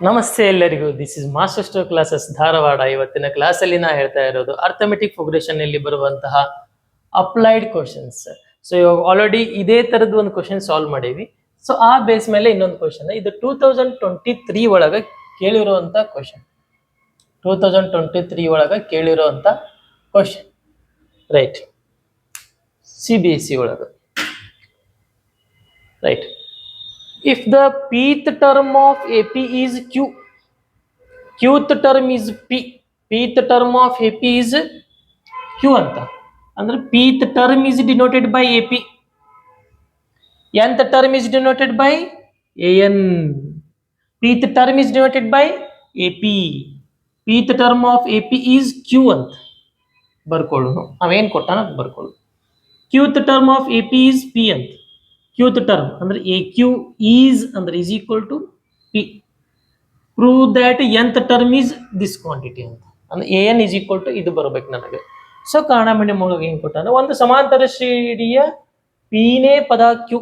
ನಮಸ್ತೆ ಎಲ್ಲರಿಗೂ. This is master store classes Dharwad. ಇವತ್ತಿನ ಕ್ಲಾಸಲ್ಲಿ ನಾ ಹೇಳ್ತಾ ಇರೋದು ಅರ್ಥಮೆಟಿಕ್ ಪ್ರೋಗ್ರೆಷನ್ ಅಲ್ಲಿ ಬರುವಂತಹ ಅಪ್ಲೈಡ್ ಕ್ವಶನ್ಸ್. ಸೊ ಇವಾಗ ಆಲ್ರೆಡಿ ಇದೇ ತರದ್ ಒಂದು ಕ್ವಶನ್ ಸಾಲ್ವ್ ಮಾಡೀವಿ. ಸೊ ಆ ಬೇಸ್ ಮೇಲೆ ಇನ್ನೊಂದು ಕ್ವಶನ್, ಇದು 2023 ಒಳಗ ಕೇಳಿರುವಂತ ಕ್ವಶನ್. 2023 ಒಳಗ ಕೇಳಿರುವಂತ ಕ್ವಶನ್, ರೈಟ್? CBSE ಒಳಗ, right? If the pth term of AP is Q, qth term is P, pth term of AP is Q ಅಂತ ಅಂದ್ರೆ pth term is denoted by AP, nth term is denoted by AN, pth term is denoted by AP, pth term of AP is Q ಅಂತ ಬರ್ಕೊಳ್ಳೋಣ. ಅವೇನ್ ಕೊಟ್ಟಾನ ಅದು ಬರ್ಕೊಳ್ಳೋಣ. qth term of AP is P ಅಂತ. qth term ಅಂದ್ರೆ AQ is ಅಂದ್ರೆ is equal to P. Prove that nth term is this quantity ಅಂತ. ಅಂದ್ರೆ AN is equal to ಇದು ಬರಬೇಕು ನನಗೆ. ಸೊ ಕಾರಣ ಮೀಡಿಯಂ ಒಳಗೆ ಏನ್ ಕೊಟ್ಟಾನ, ಒಂದು ಸಮಾಂತರ ಶ್ರೇಣಿಯ P ನೇ ಪದ Q,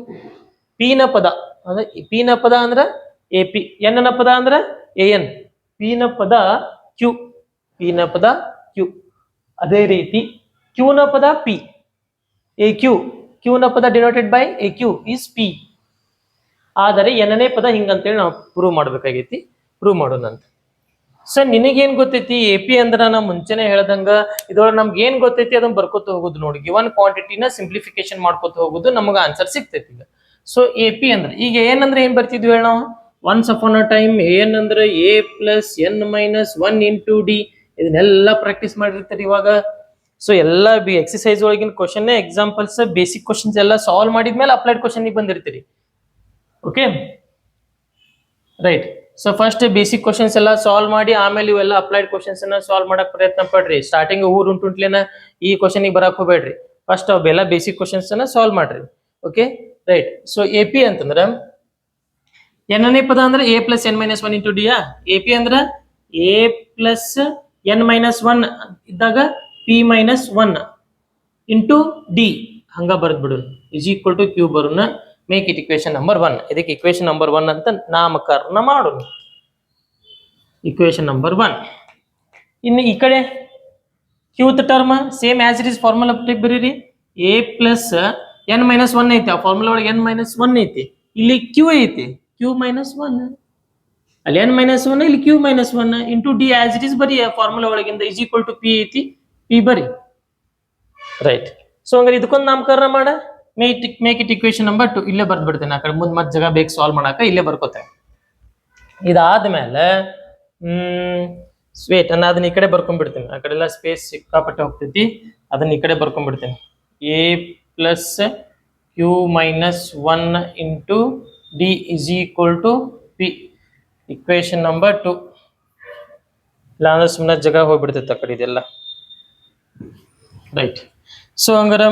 P ನ ಪದ ಅಂದ್ರೆ P ನ ಪದ ಅಂದ್ರೆ AP, N ನ ಪದ ಅಂದ್ರೆ AN, P ನ ಪದ Q, P ನ ಪದ Q. ಅದೇ ರೀತಿ Q ನ ಪದ P, AQ, Q ನ ಪದ denoted by AQ is P. ಆದರೆ ಎನ್ನನೇ ಪದ ಹಿಂಗಂತೇಳಿ ನಾವು ಪ್ರೂವ್ ಮಾಡ್ಬೇಕಾಗೈತಿ. ಪ್ರೂವ್ ಮಾಡೋಣಂತ. ಸರ್ ನಿನಗೇನ್ ಗೊತ್ತೈತಿ AP ಅಂದ್ರ ನಾ ಮುಂಚೆನೆ ಹೇಳ್ದಂಗ ಇದ್ರೊಳಗೆ ನಮ್ಗೆ ಏನ್ ಗೊತ್ತೈತಿ ಅದನ್ನ ಬರ್ಕೋತ ಹೋಗುದು ನೋಡಿ. ಗಿವನ್ ಕ್ವಾಂಟಿಟಿನ ಸಿಂಪ್ಲಿಫಿಕೇಶನ್ ಮಾಡ್ಕೋತ ಹೋಗುದು, ನಮಗ ಆನ್ಸರ್ ಸಿಗ್ತೈತಿ ಈಗ. ಸೊ AP ಅಂದ್ರೆ ಈಗ ಏನ್ ಅಂದ್ರೆ ಏನ್ ಬರ್ತಿದ್ವಿ ಹೇಳ ನಾವು, ಒನ್ಸ್ ಅಪಾನ್ ಅ ಟೈಮ್ ಏನ್ ಅಂದ್ರೆ A plus N minus 1 into D. ಇದನ್ನೆಲ್ಲ ಪ್ರಾಕ್ಟೀಸ್ ಮಾಡಿರ್ತೀರಿ ಇವಾಗ. ಸೊ ಎಲ್ಲ ಎಕ್ಸಸೈಸ್ ಒಳಗಿನ ಕ್ವಶನ್ ಎಕ್ಸಾಂಪಲ್ಸ್ ಬೇಸಿಕ್ ಕ್ವಶನ್ಸ್ ಎಲ್ಲ ಸಾಲ್ವ್ ಮಾಡಿದ್ಮೇಲೆ ಅಪ್ಲೈಡ್ ಕ್ವಶನ್ ಬಂದಿರ್ತೀರಿ. Okay, right? So first basic questions ಎಲ್ಲ ಸಾಲ್ವ್ ಮಾಡಿ ಆಮೇಲೆ ಇವೆಲ್ಲ ಅಪ್ಲೈಡ್ ಕ್ವಶನ್ಸ್ ಅನ್ನ ಸಾಲ್ವ್ ಮಾಡಕ್ ಪ್ರಯತ್ನ ಪಡ್ರಿ. ಸ್ಟಾರ್ಟಿಂಗ್ ಊರುಂಟ್ಲೇನ ಈ ಕ್ವಶನ್ ಬರಕ್ ಹೋಗ್ಬೇಡ್ರಿ. ಫಸ್ಟ್ ಅವೆಲ್ಲ ಬೇಸಿಕ್ ಕ್ವಶನ್ಸ್ ಅನ್ನ ಸಾಲ್ವ್ ಮಾಡ್ರಿ. Okay, right? ಸೊ AP ಅಂತಂದ್ರ ಎನ್ನನೇ ಪದ ಅಂದ್ರೆ A plus N minus 1 into D. AP ಅಂದ್ರ A ಪ್ಲಸ್ N ಮೈನಸ್ 1 ಇದ್ದಾಗ P ಮೈನಸ್ 1 ಇಂಟು ಡಿ ಹಂಗ ಬರ್ದ್ ಬಿಡು. ಇಸ್ ಈಕ್ವಲ್ ಟು Q ಬರೋಣ. Make it equation number 1. ಇದಕ್ಕೆ ಇಕ್ವೇಶನ್ ನಂಬರ್ 1 ಅಂತ ನಾಮಕರಣ ಮಾಡೋಣ. Equation number 1. ಇನ್ನು ಈ ಕಡೆ Qth term same as it is formula ಬರೀರಿ. A ಪ್ಲಸ್ N ಮೈನಸ್ 1 ಐತಿ, ಆ ಫಾರ್ಮುಲಾ ಒಳಗೆ N ಮೈನಸ್ 1 ಐತಿ. ಇಲ್ಲಿ Q ಐತಿ, Q ಮೈನಸ್ 1. ಅಲ್ಲಿ N ಮೈನಸ್ 1, ಇಲ್ಲಿ Q minus 1 into D as it is ಬರೀ. ಆ ಫಾರ್ಮುಲಾ ಒಳಗಿಂದ ಇಸ್ ಈಕ್ವಲ್ ಟು P ಐತಿ, P ಬರೀ. ರೈಟ್? ಸೊ ಹಂಗಾರೆ ಇದಕ್ಕೊಂದು ನಾಮಕರಣ ಮಾಡ. Make it equation number 2. ಇಲ್ಲೇ ಬರ್ದ್ ಬಿಡ್ತೇನೆ. ಆ ಕಡೆ ಮುಂದೆ ಮತ್ತೆ ಜಾಗ ಬೇಕು ಸಾಲ್ವ್ ಮಾಡಾಕ, ಇಲ್ಲೇ ಬರ್ಕೋತೇನೆ. ಇದಾದ್ಮೇಲೆ ಸ್ವೇಟ್ ಅನ್ನ ಅದನ್ನ ಈ ಕಡೆ ಬರ್ಕೊಂಡ್ಬಿಡ್ತೇನೆ. ಆ ಕಡೆ ಎಲ್ಲ ಸ್ಪೇಸ್ ಸಿಕ್ಕಾಪಟ್ಟೆ ಹೋಗ್ತೈತಿ, ಅದನ್ನ ಈ ಕಡೆ ಬರ್ಕೊಂಡ್ಬಿಡ್ತೇನೆ. A plus Q minus 1 into D is equal to P. Equation number 2. ಇಲ್ಲ ಅಂದ್ರೆ ಸುಮ್ಮನೆ ಜಾಗ ಹೋಗ್ಬಿಡ್ತೈತೆ ಆ ಕಡೆ ಇದೆಲ್ಲ. ರೈಟ್? ಸೊ ಹಂಗಾರ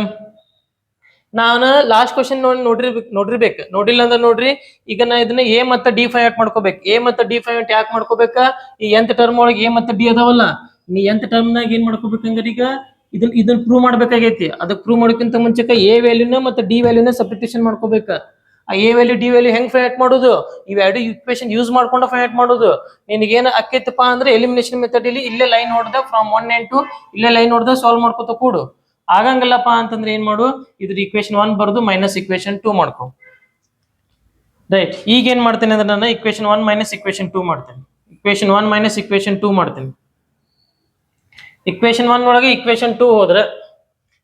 ನಾನು ಲಾಸ್ಟ್ ಕ್ವಶನ್ ನೋಡಿರ್ಬೇಕು. ನೋಡಿಲ್ಲ ಅಂದ್ರೆ ನೋಡ್ರಿ. ಈಗ ನಾ ಇದನ್ನ A ಮತ್ತೆ D ಫೈಂಡ್ ಮಾಡ್ಕೋಬೇಕು. A ಮತ್ತೆ D ಫೈಂಡ್ ಯಾಕೆ ಮಾಡ್ಕೋಬೇಕ? ಈ nth ಟರ್ಮ್ ಒಳಗೆ A ಮತ್ತೆ D ಅದಾವಲ್ಲ, ನೀ nth ಟರ್ಮ್ ನಾಗ ಏನ್ ಮಾಡ್ಕೋಬೇಕಂದ್ರೆ ಈಗ ಇದನ್ನ ಪ್ರೂವ್ ಮಾಡ್ಬೇಕಾಗೈತಿ. ಅದಕ್ಕೆ ಪ್ರೂವ್ ಮಾಡೋಕ್ಕಿಂತ ಮುಂಚೆಕ A ವ್ಯಾಲ್ಯೂನ ಮತ್ತೆ D ವ್ಯಾಲ್ಯೂನ ಸಬ್ಸ್ಟಿಟ್ಯೂಷನ್ ಮಾಡ್ಕೋಬೇಕ. ಆ A ವ್ಯಾಲ್ಯೂ D ವ್ಯಾಲ್ಯೂ ಹೆಂಗ್ ಫೈಂಡ್ ಮಾಡೋದು? ಇವೆರಡು ಇಕ್ವೇಶನ್ ಯೂಸ್ ಮಾಡ್ಕೊಂಡು ಫೈಂಡ್ ಮಾಡೋದು. ನಿನಗೇನು ಅಕ್ಕೈತಪ್ಪ ಅಂದ್ರೆ ಎಲಿಮಿನೇಷನ್ ಮೆಥಡ್ ಇಲ್ಲಿ ಇಲ್ಲೇ ಲೈನ್ ಹೊಡೆದ ಫ್ರಮ್ 1 and 2 ಇಲ್ಲೇ ಲೈನ್ ಹೊಡೆದ ಸಾಲ್ವ್ ಮಾಡ್ಕೋತ ಕೂಡು. ಆಗಂಗಿಲ್ಲಪ್ಪ ಅಂತಂದ್ರೆ ಏನ್ ಮಾಡು, ಇದ್ರ ಇಕ್ವೇಶನ್ 1 ಬರ್ದು ಮೈನಸ್ ಇಕ್ವೇಶನ್ 2 ಮಾಡ್ಕೊ. ರೈಟ್? ಈಗ ಏನ್ ಮಾಡ್ತೇನೆ ಅಂದ್ರೆ ನಾನು ಇಕ್ವೇಶನ್ 1 ಮೈನಸ್ ಇಕ್ವೇಶನ್ 2 ಮಾಡ್ತೇನೆ. ಇಕ್ವೇಶನ್ 1 ಮೈನಸ್ ಇಕ್ವೇಶನ್ 2 ಮಾಡ್ತೇನೆ. ಇಕ್ವೇಶನ್ 1 ಒಳಗೆ ಇಕ್ವೇಶನ್ 2 ಹೋದ್ರೆ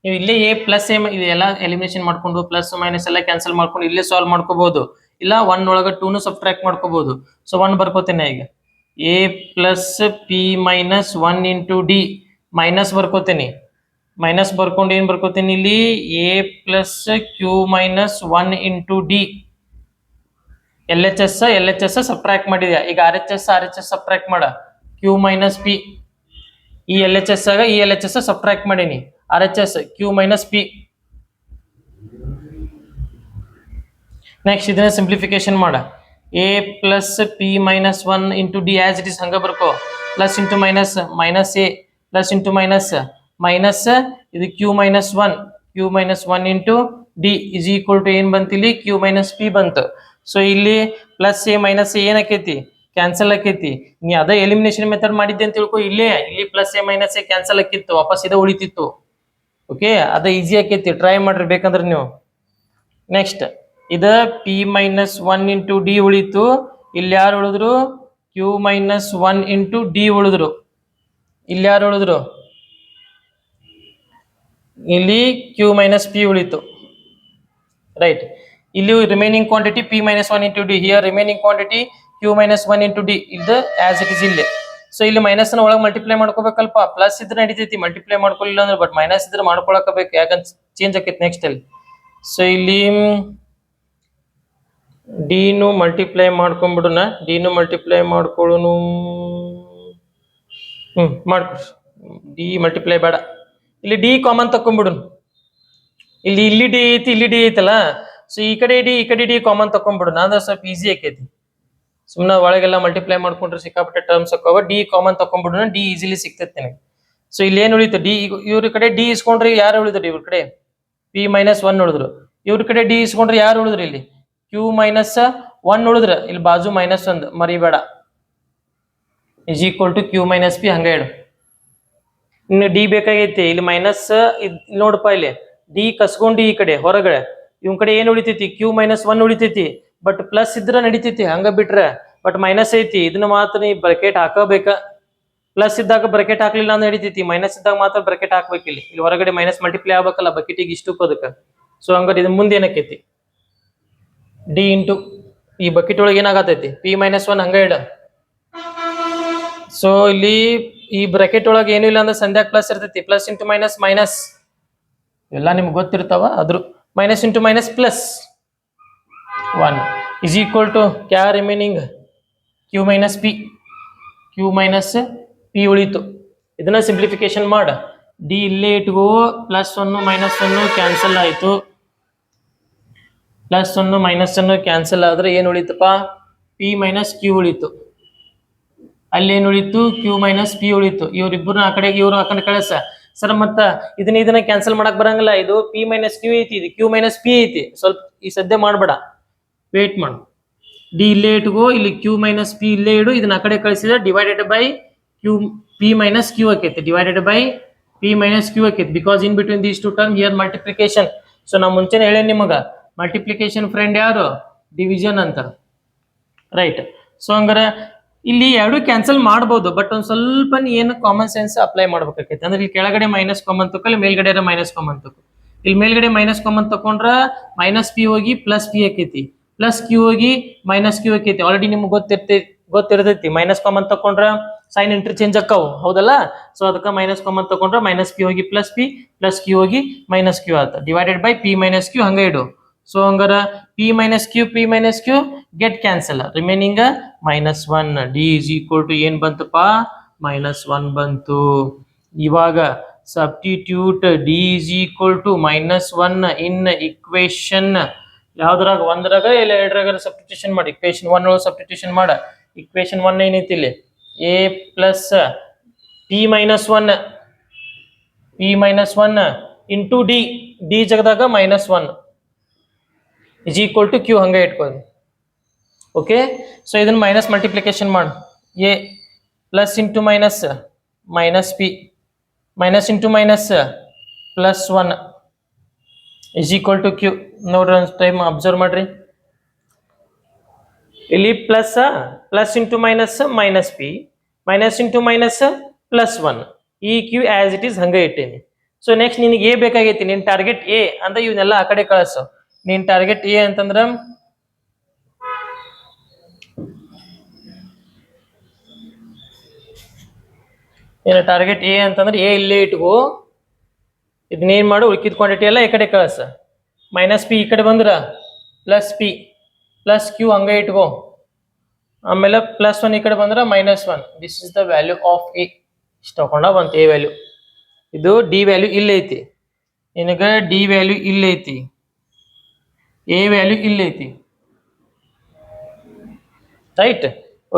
ನೀವು ಇಲ್ಲಿ A ಪ್ಲಸ್ A ಇದೆಲ್ಲ ಎಲಿಮಿನೇಷನ್ ಮಾಡ್ಕೊಂಡು ಪ್ಲಸ್ ಮೈನಸ್ ಎಲ್ಲ ಕ್ಯಾನ್ಸಲ್ ಮಾಡ್ಕೊಂಡು ಇಲ್ಲೇ ಸಾಲ್ವ್ ಮಾಡ್ಕೋಬಹುದು. ಇಲ್ಲ 1 ಒಳಗೆ 2 ನು ಸಬ್ಟ್ರಾಕ್ಟ್ ಮಾಡ್ಕೋಬಹುದು. ಸೊ 1 ಬರ್ಕೋತೇನೆ. ಈಗ A plus P minus 1 into D minus ಬರ್ಕೋತೇನೆ. ಮೈನಸ್ ಬರ್ಕೊಂಡು ಏನ್ ಬರ್ಕೋತೀನಿ ಇಲ್ಲಿ A plus Q minus 1 into D. LHS subtract ಮಾಡಿದ್ಯಾ. ಈಗ RHS ಸಬ್ಟ್ರಾಕ್ಟ್ ಮಾಡ. Q minus P. ಈ LHS ಆಗ ಈ LHS ಸಬ್ಟ್ರಾಕ್ಟ್ ಮಾಡೀನಿ. RHS Q minus P. Next ಇದನ್ನ ಸಿಂಪ್ಲಿಫಿಕೇಶನ್ ಮಾಡ. A plus P minus 1 into D as it is ಹಂಗ ಬರ್ಕೋ. Plus into minus minus A plus into minus minus ಇದು Q minus 1 into D is equal to ಏನ್ ಬಂತು ಇಲ್ಲಿ Q minus P ಬಂತು. So ಇಲ್ಲಿ ಪ್ಲಸ್ A ಮೈನಸ್ A ಏನಾಕೈತಿ cancel ಆಕೈತಿ. ನೀ ಅದ ಎಲಿಮಿನೇಷನ್ ಮೆಥಡ್ ಮಾಡಿದ್ದೆ ಅಂತ ತಿಳ್ಕೊ, ಇಲ್ಲಿ plus A minus A cancel ಆಕಿತ್ತು, ವಾಪಸ್ ಇದ ಉಳಿತಿತ್ತು. ಓಕೆ, ಅದ ಈಸಿ ಆಕೈತಿ, ಟ್ರೈ ಮಾಡ್ರಿ ಬೇಕಂದ್ರೆ ನೀವು. ನೆಕ್ಸ್ಟ್ ಇದ ಪಿ ಮೈನಸ್ 1 ಇಂಟು ಡಿ ಉಳಿತು. ಇಲ್ಲಿ ಯಾರು ಉಳಿದ್ರು? ಕ್ಯೂ ಮೈನಸ್ 1 ಇಂಟು ಡಿ ಉಳಿದ್ರು. ಇಲ್ಲಿ ಯಾರು ಉಳಿದ್ರು? ಇಲ್ಲಿ ಕ್ಯೂ ಮೈನಸ್ ಪಿ ಉಳಿತು. ರೈಟ್, ಇಲ್ಲಿ remaining quantity P minus 1 into D, here remaining quantity Q minus 1 into D, ಇದು ಆಸ್ ಇಟ್ ಇಸ್ ಇಲ್ಲಿ. ಸೊ ಇಲ್ಲಿ ಮೈನಸ್ ನ ಒಳಗೆ ಮಲ್ಟಿಪ್ಲೈ ಮಾಡ್ಕೋಬೇಕಲ್ಪ. ಪ್ಲಸ್ ಇದ್ರೆ ನಡಿತೈತಿ, ಮಲ್ಟಿಪ್ಲೈ ಮಾಡ್ಕೊಳ್ಳಿಲ್ಲ ಅಂದ್ರೆ, ಬಟ್ ಮೈನಸ್ ಇದ್ರೆ ಮಾಡ್ಕೊಳಕಬೇಕು, ಯಾಕಂತ ಚೇಂಜ್ ಆಕೈತಿ ನೆಕ್ಸ್ಟ್ ಅಲ್ಲಿ. ಸೊ ಇಲ್ಲಿ ಡಿನು ಮಲ್ಟಿಪ್ಲೈ ಮಾಡ್ಕೊಂಡ್ಬಿಡೋಣ, ಡಿನು ಮಲ್ಟಿಪ್ಲೈ ಮಾಡ್ಕೊಳ್ಳೋನು. ಮಾಡ್ಕೊಡ್ರಿ, ಡಿ ಮಲ್ಟಿಪ್ಲೈ ಬೇಡ, ಇಲ್ಲಿ ಡಿ ಕಾಮನ್ ತಕೊಂಡ್ಬಿಡು. ಇಲ್ಲಿ ಡಿ ಐತಿ, ಇಲ್ಲಿ ಡಿ ಐತಲ್ಲ, ಸೊ ಈ ಕಡೆ ಡಿ ಕಾಮನ್ ತಕೊಂಡ್ಬಿಡು. ಅಂದ್ರೆ ಸ್ವಲ್ಪ ಈಸಿ ಆಕೈತಿ. ಸುಮ್ಮನೆ ಒಳಗೆಲ್ಲ ಮಲ್ಟಿಪ್ಲೈ ಮಾಡ್ಕೊಂಡ್ರೆ ಸಿಕ್ಕಾಪಟ್ಟೆ ಟರ್ಮ್ಸ್ ಹಾಕವ. ಡಿ ಕಾಮನ್ ತಕೊಂಡ್ಬಿಡು, ಡಿ ಈಸಿಲಿ ಸಿಗ್ತೈತೆ ನಿನಗೆ. ಸೊ ಇಲ್ಲಿ ಏನು ಉಳಿತು? ಡಿ, ಇವ್ರ ಕಡೆ ಡಿ ಇಸ್ಕೊಂಡ್ರೆ ಯಾರು ಉಳಿದ್ರು? ಇವ್ರ ಕಡೆ ಪಿ ಮೈನಸ್ 1 ಉಳಿದ್ರು. ಇವ್ರ ಕಡೆ ಡಿ ಇಸ್ಕೊಂಡ್ರೆ ಯಾರು ಉಳಿದ್ರು? ಇಲ್ಲಿ ಕ್ಯೂ ಮೈನಸ್ 1 ಉಳಿದ್ರ. ಇಲ್ಲಿ ಬಾಜು ಮೈನಸ್ 1 ಮರಿಬೇಡ, is equal to Q minus P. ಹಂಗ ಇಡು. ಇನ್ನು ಡಿ ಬೇಕಾಗೈತಿ, ಇಲ್ಲಿ ಮೈನಸ್ ನೋಡಪ್ಪ, ಇಲ್ಲಿ ಡಿ ಕಸ್ಕೊಂಡಿ ಈ ಕಡೆ ಹೊರಗಡೆ. ಇವ್ ಕಡೆ ಏನ್ ಉಳಿತೈತಿ? ಕ್ಯೂ ಮೈನಸ್ 1 ಉಳಿತೈತಿ. ಬಟ್ ಪ್ಲಸ್ ಇದ್ರ ನಡಿತೈತಿ, ಹಂಗ ಬಿಟ್ರೆ. ಬಟ್ ಮೈನಸ್ ಐತಿ, ಇದನ್ನ ಮಾತ್ರ ನೀ ಬ್ರಕೆಟ್ ಹಾಕಬೇಕ. ಪ್ಲಸ್ ಇದ್ದಾಗ ಬ್ರಕೆಟ್ ಹಾಕ್ಲಿಲ್ಲ ಅಂದ್ರೆ ನಡಿತೈತಿ, ಮೈನಸ್ ಇದ್ದಾಗ ಮಾತ್ರ ಬ್ರಕೆಟ್ ಹಾಕ್ಬೇಕು. ಇಲ್ಲಿ ಹೊರಗಡೆ ಮೈನಸ್ ಮಲ್ಟಿಪ್ಲೈ ಆಗ್ಬೇಕಲ್ಲ ಬಕೆಟಿಗೆ ಇಷ್ಟಕ್ಕೂ ಅದಕ್ಕೆ. ಸೊ ಹಂಗಾರೆ ಇದು ಮುಂದೆ ಏನಕ್ಕೈತಿ? ಡಿ ಇಂಟು ಈ ಬಕೆಟ್ ಒಳಗೆ ಏನಾಗತೈತಿ? ಪಿ ಮೈನಸ್ 1 ಹಂಗ ಇಡ. ಸೊ ಇಲ್ಲಿ ಈ ಬ್ರಾಕೆಟ್ ಒಳಗೆ ಏನು ಇಲ್ಲ ಅಂದ್ರೆ ಸಂಧ್ಯಾಕ್ ಪ್ಲಸ್ ಇರ್ತೈತಿ. ಪ್ಲಸ್ ಇಂಟು ಮೈನಸ್ ಮೈನಸ್ ಎಲ್ಲ ನಿಮ್ಗೆ ಗೊತ್ತಿರ್ತಾವ. ಅದ್ರ minus into minus plus 1 is equal to ಕ್ಯಾ remaining Q minus P. Q minus P ಉಳಿತು. ಇದನ್ನ ಸಿಂಪ್ಲಿಫಿಕೇಶನ್ ಮಾಡ. ಡಿ ಇಲ್ಲೇ ಇಟ್ಕೋ. ಪ್ಲಸ್ 1 ಮೈನಸ್ 1 ಕ್ಯಾನ್ಸಲ್ ಆಯಿತು. ಪ್ಲಸ್ 1 ಮೈನಸ್ 1 ಕ್ಯಾನ್ಸಲ್ ಆದ್ರೆ ಏನು ಉಳಿತಪ್ಪ? ಪಿ ಮೈನಸ್ ಕ್ಯೂ ಉಳಿತು. ಅಲ್ಲಿ ಏನು ಉಳಿತು? ಕ್ಯೂ ಮೈನಸ್ ಪಿ ಉಳಿತು. ಇವ್ರಿಬ್ಬರು ಆ ಕಡೆ, ಇವ್ರು ಆ ಕಡೆ ಕಳಿಸ ಸರ್. ಮತ್ತ ಇದನ್ನ ಕ್ಯಾನ್ಸಲ್ ಮಾಡಕ್ ಬರಂಗಿಲ್ಲ. ಇದು ಪಿ ಮೈನಸ್ ಕ್ಯೂ ಐತಿ, ಇದು ಕ್ಯೂ ಮೈನಸ್ ಪಿ ಐತಿ. ಸ್ವಲ್ಪ ಈ ಸದ್ಯ ಮಾಡ್ಬೇಡ, ವೇಟ್ ಮಾಡು. ಡಿ ಇಲ್ಲೇ ಇಟ್ಕೋ. ಇಲ್ಲಿ ಕ್ಯೂ ಮೈನಸ್ ಪಿ ಇಲ್ಲೇ ಇಡು. ಇದನ್ನ ಆ ಕಡೆ ಕಳಿಸಿದ್ರೆ divided by Q P minus Q ಆಕೈತಿ. Divided by P minus Q ಆಕೈತಿ. Because in between these two term here multiplication. So ನಾ ಮುಂಚೆನೆ ಹೇಳೇನಿ ನಿಮಗ, ಮಲ್ಟಿಪ್ಲಿಕೇಶನ್ ಫ್ರೆಂಡ್ ಯಾರು? ಡಿವಿಷನ್ ಅಂತ. ರೈಟ್. ಸೊ ಹಂಗಾರೆ ಇಲ್ಲಿ ಎರಡು ಕ್ಯಾನ್ಸಲ್ ಮಾಡ್ಬೋದು, ಬಟ್ ಒಂದ್ ಸ್ವಲ್ಪ ಏನು ಕಾಮನ್ ಸೆನ್ಸ್ ಅಪ್ಲೈ ಮಾಡ್ಬೇಕಾಗೈತಿ. ಅಂದ್ರೆ ಇಲ್ಲಿ ಕೆಳಗಡೆ ಮೈನಸ್ ಕಾಮನ್ ತಕೊ, ಇಲ್ಲಿ ಮೇಲ್ಗಡೆ ಮೈನಸ್ ಕಾಮನ್ ತಕೊ. ಇಲ್ಲಿ ಮೇಲ್ಗಡೆ ಮೈನಸ್ ಕಾಮನ್ ತಕೊಂಡ್ರ ಮೈನಸ್ ಪಿ ಹೋಗಿ ಪ್ಲಸ್ ಪಿ ಆಕೈತಿ, ಪ್ಲಸ್ ಕ್ಯೂ ಹೋಗಿ ಮೈನಸ್ ಕ್ಯೂ ಆಕೈತಿ. ಆಲ್ರೆಡಿ ನಿಮ್ಗೆ ಗೊತ್ತಿರ್ತೈತಿ ಮೈನಸ್ ಕಾಮನ್ ತಕೊಂಡ್ರ ಸೈನ್ ಇಂಟರ್ಚೇಂಜ್ ಅಕ್ಕಾವು, ಹೌದಲ್ಲ? ಸೊ ಅದಕ್ಕೆ ಮೈನಸ್ ಕಾಮನ್ ತಕೊಂಡ್ರ ಮೈನಸ್ ಪಿ ಹೋಗಿ ಪ್ಲಸ್ ಪಿ, ಪ್ಲಸ್ ಕ್ಯೂ ಹೋಗಿ ಮೈನಸ್ ಕ್ಯೂ ಆತ. Divided by P minus Q ಹಂಗ ಇಡು. ಸೊ ಹಂಗಾರ P minus Q get cancel, remaining minus 1. D is equal to ಏನ್ ಬಂತಪ್ಪ? ಮೈನಸ್ 1 ಬಂತು. ಇವಾಗ substitute D is equal to minus 1 in equation ಯಾವ್ದ್ರಾಗ? ಒಂದ್ರಾಗ ಇಲ್ಲ ಎರಡರಾಗ ಸಬ್ಸ್ಟಿಟ್ಯೂಷನ್ ಮಾಡಿ. ಇಕ್ವೇಶನ್ 1 ಒಳಗೆ ಸಬ್ಸ್ಟಿಟ್ಯೂಷನ್ ಮಾಡ. ಇಕ್ವೇಶನ್ 1 ಏನೈತಿ ಇಲ್ಲಿ? A plus P minus 1 into D, D ಜಗದಾಗ minus 1 is equal to Q ಹಂಗೆ ಇಟ್ಕೊಳ್ಳಿ. ಓಕೆ, ಸೊ ಇದನ್ನ ಮೈನಸ್ ಮಲ್ಟಿಪ್ಲಿಕೇಶನ್ ಮಾಡು. A plus into minus minus P, minus into minus plus 1 is equal to Q. ನೋಡ್ರಿ ಒಂದು time observe ಮಾಡ್ರಿ. ಇಲ್ಲಿ plus into minus minus P, minus into minus plus 1, ಈ Q as it is ಹಂಗೆ ಇಟ್ಟೇನಿ. So next ನಿನಗೆ A ಬೇಕಾಗೈತಿ. ನಿನ್ ಟಾರ್ಗೆಟ್ ಎ ಅಂದ್ರೆ ಇವನ್ನೆಲ್ಲ ಆ ಕಡೆ ಕಳಿಸು. ನೀನ್ ಟಾರ್ಗೆಟ್ ಎ ಅಂತಂದ್ರ ಏನು? ಟಾರ್ಗೆಟ್ ಎ ಅಂತಂದ್ರೆ ಎ ಇಲ್ಲೇ ಇಟ್ಕೋ. ಇದನ್ನೇನ್ ಮಾಡು? ಉಳ್ಕಿದ ಕ್ವಾಂಟಿಟಿ ಎಲ್ಲ ಈ ಕಡೆ ಕಳಿಸ. ಮೈನಸ್ ಪಿ ಈ ಕಡೆ ಬಂದ್ರ ಪ್ಲಸ್ ಪಿ, ಪ್ಲಸ್ ಕ್ಯೂ ಹಂಗೆ ಇಟ್ಕೋ. ಆಮೇಲೆ ಪ್ಲಸ್ 1 ಈ ಕಡೆ ಬಂದ್ರ minus 1. This is the value of A. ಇಷ್ಟು ತಗೊಂಡ ಬಂತ ಎ ವ್ಯಾಲ್ಯೂ. ಇದು ಡಿ ವ್ಯಾಲ್ಯೂ ಇಲ್ಲೈತಿ, ನಿನಗ ಡಿ ವ್ಯಾಲ್ಯೂ ಇಲ್ಲೈತಿ, ಎ ವ್ಯಾಲ್ಯೂ ಇಲ್ಲೈತಿ. ರೈಟ್.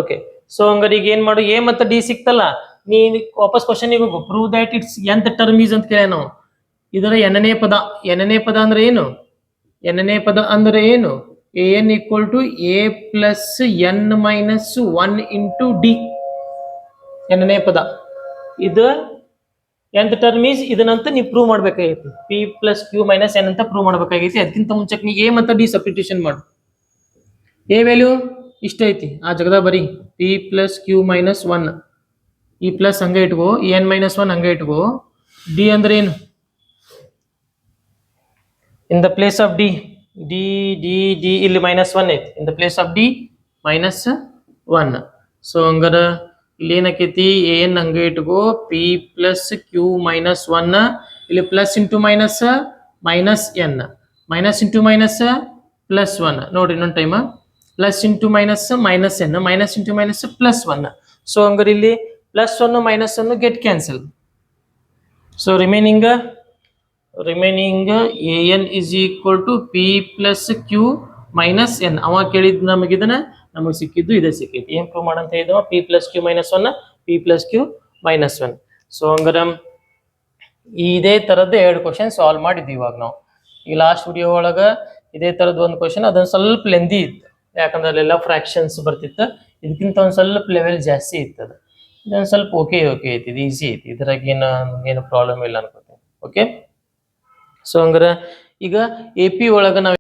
ಓಕೆ, ಸೊ ಹಂಗಾರೆ ಈಗ ಏನ್ ಮಾಡು? ಎ ಮತ್ತು ಡಿ ಸಿಕ್ತಲ್ಲ, ನೀ ವಾಪಸ್ ಕ್ವಶನ್ ಹೋಗು. Prove that it's nth term is ಅಂತ ಕೇಳ ನಾವು. ಇದರ ಎನ್ನನೇ ಪದ. ಎನ್ನನೇ ಪದ ಅಂದ್ರೆ ಏನು? ಎನ್ನನೇ ಪದ ಅಂದ್ರೆ ಏನು? A n equal to a plus n minus 1 into d ಎನ್ನನೇ ಪದ. ಇದು nth ಟರ್ಮ್ ಈಸ್ ಇದನ್ನಂತ ನೀವು ಪ್ರೂವ್ ಮಾಡ್ಬೇಕಾಗೈತಿ. P plus Q minus n ಅಂತ ಪ್ರೂವ್ ಮಾಡ್ಬೇಕಾಗೈತಿ. ಅದಕ್ಕಿಂತ ಮುಂಚೆಗೆ ನೀ ಎ ಮತ್ತು ಡಿ ಸಬ್ಸ್ಟಿಟ್ಯೂಷನ್ ಮಾಡು. ಎ ವ್ಯಾಲ್ಯೂ ಇಷ್ಟ ಐತಿ, ಆ ಜಗದ ಬರೀ ಪಿ ಪ್ಲಸ್ ಕ್ಯೂ ಮೈನಸ್ 1, ಈ ಪ್ಲಸ್ ಹಂಗೆ ಇಟ್ಕೋ, ಎನ್ ಮೈನಸ್ 1 ಹಂಗೆ ಇಟ್ಕೋ. ಡಿ ಅಂದ್ರೆ ಏನು? In the place of D, D D D ಇಲ್ಲಿ -1 ಐತಿ. In the place of D -1. So ಹಂಗಾರ ಇಲ್ಲಿ ಏನಾಕೈತಿ, ಎನ್ ಹಂಗೆ ಇಟ್ಕೋ, ಪಿ ಪ್ಲಸ್ ಕ್ಯೂ ಮೈನಸ್ 1, ಇಲ್ಲಿ plus into minus minus N, minus into minus plus 1. ನೋಡ್ರಿ ಇನ್ನೊಂದು time, plus into minus minus N, minus into minus plus 1. So ಹಂಗಾರೆ ಇಲ್ಲಿ +1 -1 get cancel. So remaining A N is equal to P plus Q minus N. ಅವ ಕೇಳಿದ್ ನಮಗೆ ಇದನ್ನ, ನಮಗೆ ಸಿಕ್ಕಿದ್ದು ಇದೇ ಸಿಕ್ಕೈತಿ. ಏನ್ ಪ್ರೂವ್ ಮಾಡಂತ ಹೇಳಿದವ? P plus Q minus 1, P plus Q minus 1. So ಹಂಗಾರೆ ಇದೇ ಥರದ್ದು 2 ಕ್ವಶನ್ ಸಾಲ್ವ್ ಮಾಡಿದ್ವಿ ಇವಾಗ ನಾವು. ಈ ಲಾಸ್ಟ್ ವಿಡಿಯೋ ಒಳಗೆ ಇದೇ ಥರದ್ದು ಒಂದು ಕ್ವಶನ್, ಅದೊಂದು ಸ್ವಲ್ಪ ಲೆಂದಿ ಇತ್ತು, ಯಾಕಂದ್ರೆ ಅಲ್ಲೆಲ್ಲ ಫ್ರಾಕ್ಷನ್ಸ್ ಬರ್ತಿತ್ತು. ಇದಕ್ಕಿಂತ ಒಂದು ಸ್ವಲ್ಪ ಲೆವೆಲ್ ಜಾಸ್ತಿ ಇತ್ತು. ಅದು ಇದೊಂದು ಸ್ವಲ್ಪ ಓಕೆ ಐತಿ, ಇದು ಈಸಿ ಐತಿ, ಇದ್ರಾಗ ಏನು ಪ್ರಾಬ್ಲಮ್ ಇಲ್ಲ ಅನ್ಕೋತೀನಿ. ಓಕೆ, ಸೊ ಹಂಗಾರೆ ಈಗ ಎ ಪಿ ಒಳಗೆ ನಾವು